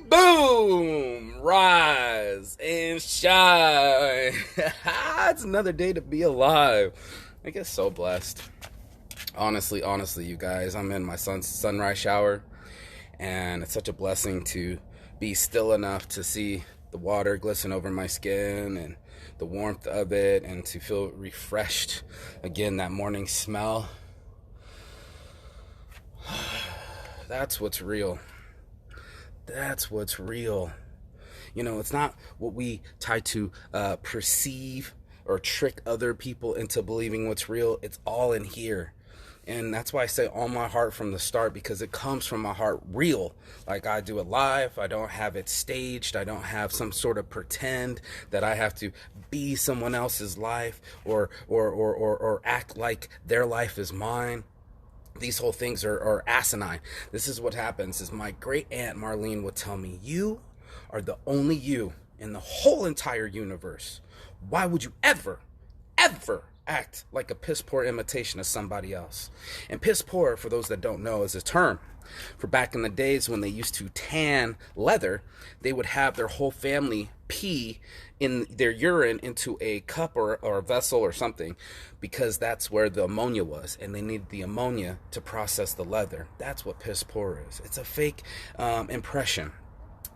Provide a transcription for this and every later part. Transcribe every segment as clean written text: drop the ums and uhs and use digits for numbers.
Boom! Rise and shine. It's another day to be alive. I get so blessed. Honestly, you guys, I'm in my son's sunrise shower, and it's such a blessing to be still enough to see the water glisten over my skin and the warmth of it, and to feel refreshed again. That morning smell. That's what's real. That's what's real. You know, it's not what we try to perceive or trick other people into believing what's real. It's all in here. And that's why I say all my heart from the start, because it comes from my heart real. Like, I do it live. I don't have it staged. I don't have some sort of pretend that I have to be someone else's life or act like their life is mine. These whole things are asinine. This is what happens is my great aunt Marlene would tell me, you are the only you in the whole entire universe. Why would you ever act like a piss poor imitation of somebody else? And piss poor, for those that don't know, is a term for back in the days when they used to tan leather. They would have their whole family pee in their urine into a cup or a vessel or something, because that's where the ammonia was, and they needed the ammonia to process the leather. That's what piss poor is. It's a fake impression.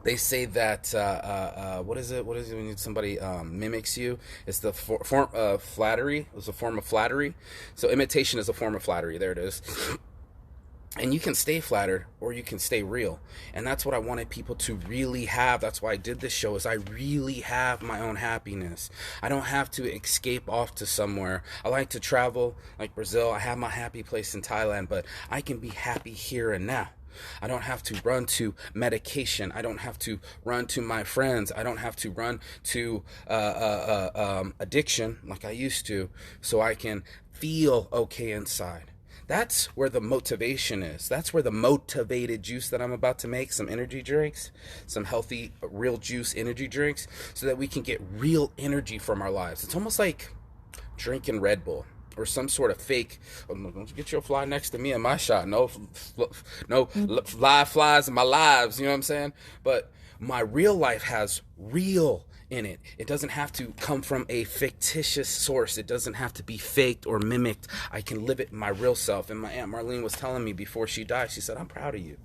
They say that what is it when somebody mimics you? It's the form of flattery. It's a form of flattery. So imitation is a form of flattery. There it is. And you can stay flattered, or you can stay real. And that's what I wanted people to really have. That's why I did this show, is I really have my own happiness. I don't have to escape off to somewhere. I like to travel, like Brazil. I have my happy place in Thailand, but I can be happy here and now. I don't have to run to medication. I don't have to run to my friends. I don't have to run to addiction like I used to, so I can feel okay inside. That's where the motivation is. That's where the motivated juice that I'm about to make, some energy drinks, some healthy, real juice energy drinks, so that we can get real energy from our lives. It's almost like drinking Red Bull or some sort of fake. Oh, don't you get your fly next to me in my shot. No flies in my lives. You know what I'm saying? But my real life has real in it. It doesn't have to come from a fictitious source. It doesn't have to be faked or mimicked. I can live it in my real self. And my Aunt Marlene was telling me before she died, she said, I'm proud of you.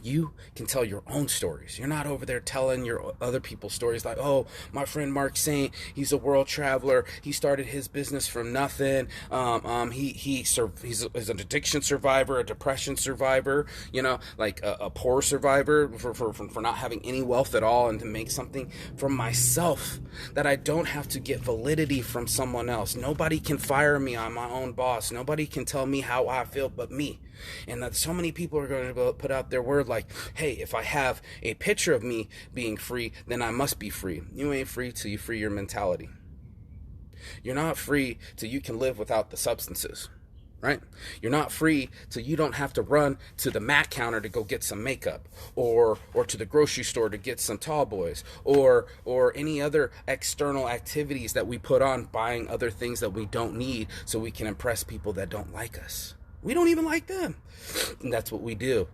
You can tell your own stories. You're not over there telling your other people's stories like, oh, my friend Mark Saint, he's a world traveler. He started his business from nothing. He's an addiction survivor, a depression survivor, you know, like a poor survivor for not having any wealth at all, and to make something from myself that I don't have to get validity from someone else. Nobody can fire me. I'm my own boss. Nobody can tell me how I feel but me. And that so many people are going to put out their word like, hey, if I have a picture of me being free, then I must be free. You ain't free till you free your mentality. You're not free till you can live without the substances, right? You're not free till you don't have to run to the Mac counter to go get some makeup, or to the grocery store to get some tall boys, or any other external activities that we put on, buying other things that we don't need so we can impress people that don't like us. We don't even like them. And that's what we do.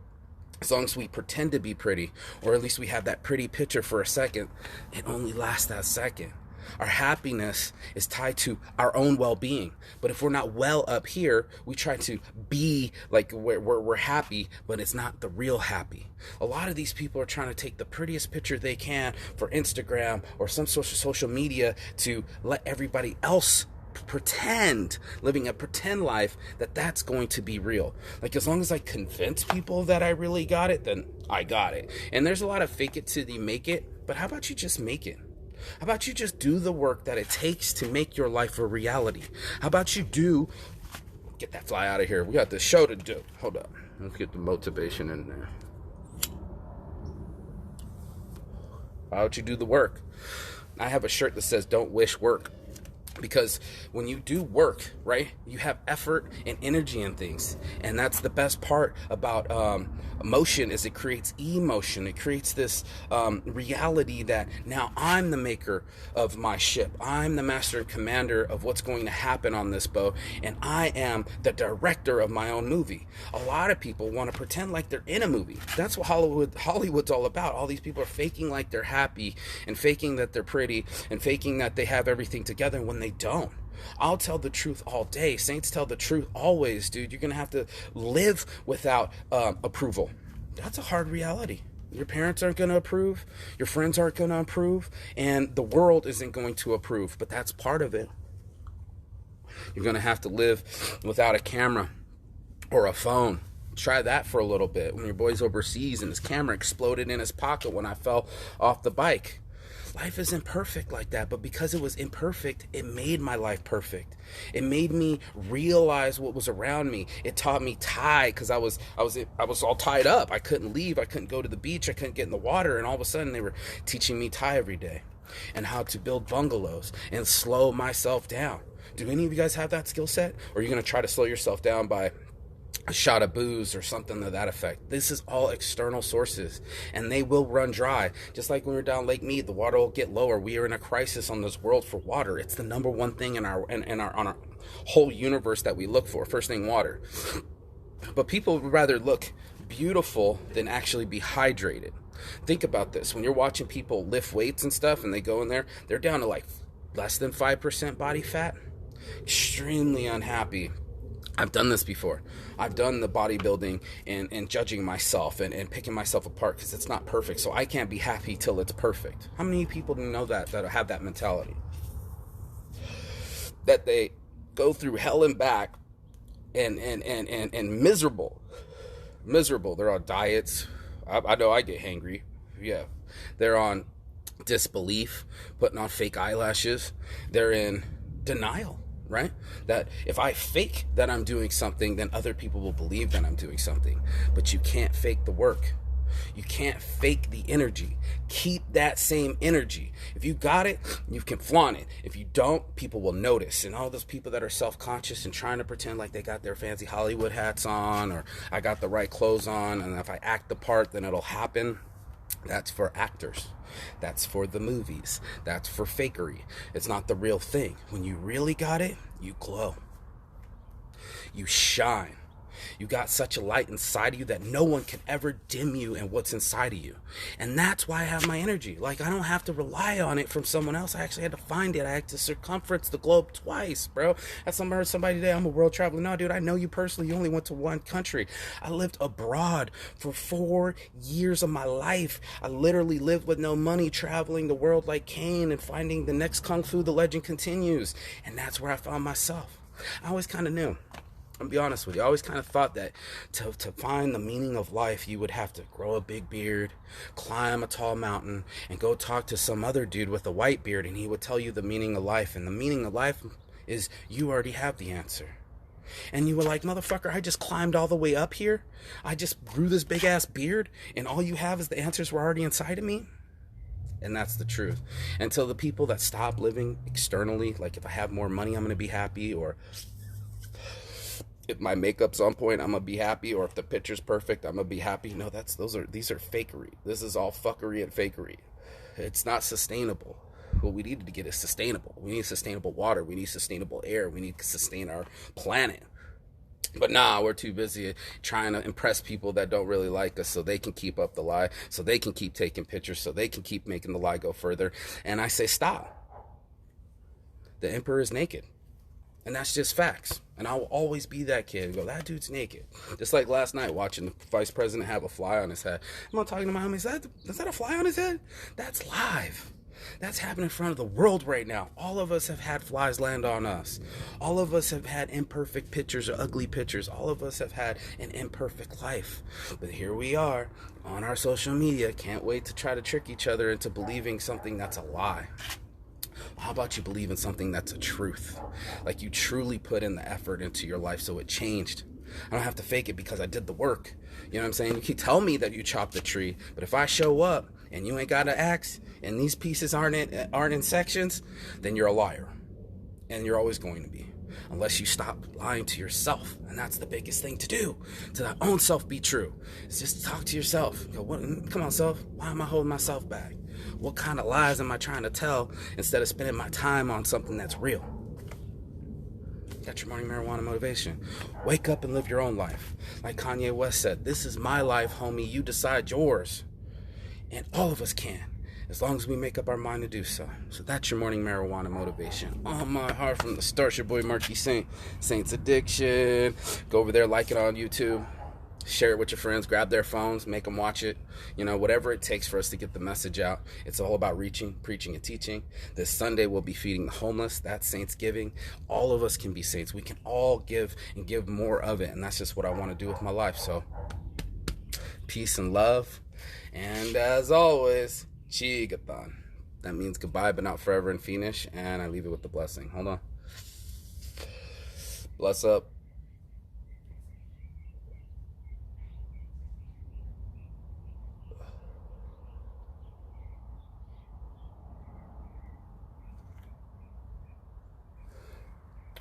As long as we pretend to be pretty, or at least we have that pretty picture for a second, it only lasts that second. Our happiness is tied to our own well-being. But if we're not well up here, we try to be like we're happy, but it's not the real happy. A lot of these people are trying to take the prettiest picture they can for Instagram or some social media to let everybody else pretend, living a pretend life, that's going to be real. Like, as long as I convince people that I really got it, then I got it. And there's a lot of fake it till you make it, but how about you just make it? How about you just do the work that it takes to make your life a reality? How about you get that fly out of here. We got this show to do. Hold up. Let's get the motivation in there. How about you do the work? I have a shirt that says, don't wish work. Because when you do work, right, you have effort and energy in things, and that's the best part about emotion, is it creates emotion. It creates this reality that now I'm the maker of my ship, I'm the master and commander of what's going to happen on this boat, and I am the director of my own movie. A lot of people want to pretend like they're in a movie. That's what Hollywood's all about. All these people are faking like they're happy, and faking that they're pretty, and faking that they have everything together when they don't. I'll tell the truth all day. Saints tell the truth always, dude. You're gonna have to live without approval. That's a hard reality. Your parents aren't going to approve, your friends aren't going to approve, and the world isn't going to approve, but that's part of it. You're going to have to live without a camera or a phone. Try that for a little bit. When your boy's overseas and his camera exploded in his pocket when I fell off the bike. Life isn't perfect like that, but because it was imperfect, it made my life perfect. It made me realize what was around me. It taught me Thai, because I was all tied up. I couldn't leave. I couldn't go to the beach. I couldn't get in the water. And all of a sudden, they were teaching me Thai every day, and how to build bungalows and slow myself down. Do any of you guys have that skill set? Or are you going to try to slow yourself down by a shot of booze or something to that effect? This is all external sources, and they will run dry. Just like when we're down Lake Mead, the water will get lower. We are in a crisis on this world for water. It's the number one thing on our whole universe that we look for. First thing, water. But people would rather look beautiful than actually be hydrated. Think about this. When you're watching people lift weights and stuff, and they go in there, they're down to like less than 5% body fat. Extremely unhappy. I've done this before. I've done the bodybuilding and judging myself and picking myself apart because it's not perfect. So I can't be happy till it's perfect. How many people do you know that have that mentality? That they go through hell and back and miserable. They're on diets. I know I get hangry. Yeah. They're on disbelief, putting on fake eyelashes. They're in denial. Right? That if I fake that I'm doing something, then other people will believe that I'm doing something. But you can't fake the work. You can't fake the energy. Keep that same energy. If you got it, you can flaunt it. If you don't, people will notice. And all those people that are self-conscious and trying to pretend like they got their fancy Hollywood hats on, or I got the right clothes on, and if I act the part, then it'll happen. That's for actors. That's for the movies. That's for fakery. It's not the real thing. When you really got it, you glow. You shine. You got such a light inside of you that no one can ever dim you and what's inside of you. And that's why I have my energy. Like, I don't have to rely on it from someone else. I actually had to find it. I had to circumference the globe twice, bro. I heard somebody today, I'm a world traveler. No, dude, I know you personally. You only went to one country. I lived abroad for 4 years of my life. I literally lived with no money, traveling the world like Cain and finding the next Kung Fu, the legend continues. And that's where I found myself. I always kind of knew. I'll be honest with you. I always kind of thought that to find the meaning of life, you would have to grow a big beard, climb a tall mountain, and go talk to some other dude with a white beard, and he would tell you the meaning of life. And the meaning of life is you already have the answer. And you were like, motherfucker, I just climbed all the way up here. I just grew this big ass beard, and all you have is the answers were already inside of me. And that's the truth. Until the people that stop living externally, like if I have more money, I'm going to be happy, or if my makeup's on point, I'm gonna be happy, or if the picture's perfect, I'm gonna be happy. No, these are fakery. This is all fuckery and fakery. It's not sustainable. What we need to get is sustainable. We need sustainable water. We need sustainable air. We need to sustain our planet. But nah, we're too busy trying to impress people that don't really like us so they can keep up the lie, so they can keep taking pictures, so they can keep making the lie go further. And I say, stop. The emperor is naked. And that's just facts. And I will always be that kid and go, that dude's naked. Just like last night watching the vice president have a fly on his head. I'm not talking to my homie, is that a fly on his head? That's live. That's happening in front of the world right now. All of us have had flies land on us. All of us have had imperfect pictures or ugly pictures. All of us have had an imperfect life. But here we are on our social media. Can't wait to try to trick each other into believing something that's a lie. How about you believe in something that's a truth? Like you truly put in the effort into your life so it changed. I don't have to fake it because I did the work. You know what I'm saying? You can tell me that you chopped the tree, but if I show up and you ain't got an axe and these pieces aren't in sections, then you're a liar. And you're always going to be, unless you stop lying to yourself. And that's the biggest thing to do, to thy own self be true. It's just talk to yourself. Go, come on, self. Why am I holding myself back? What kind of lies am I trying to tell instead of spending my time on something that's real? Got your morning marijuana motivation. Wake up and live your own life. Like Kanye West said, this is my life, homie. You decide yours. And all of us can, as long as we make up our mind to do so. So that's your morning marijuana motivation. On my heart from the start, it's your boy Marky Saint. Saints Addiction. Go over there, like it on YouTube. Share it with your friends. Grab their phones. Make them watch it. You know, whatever it takes for us to get the message out. It's all about reaching, preaching, and teaching. This Sunday, we'll be feeding the homeless. That's Saints Giving. All of us can be saints. We can all give and give more of it. And that's just what I want to do with my life. So, peace and love. And as always, Chigathon. That means goodbye, but not forever in Finnish. And I leave it with the blessing. Hold on. Bless up.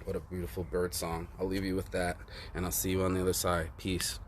What a beautiful bird song. I'll leave you with that, and I'll see you on the other side. Peace.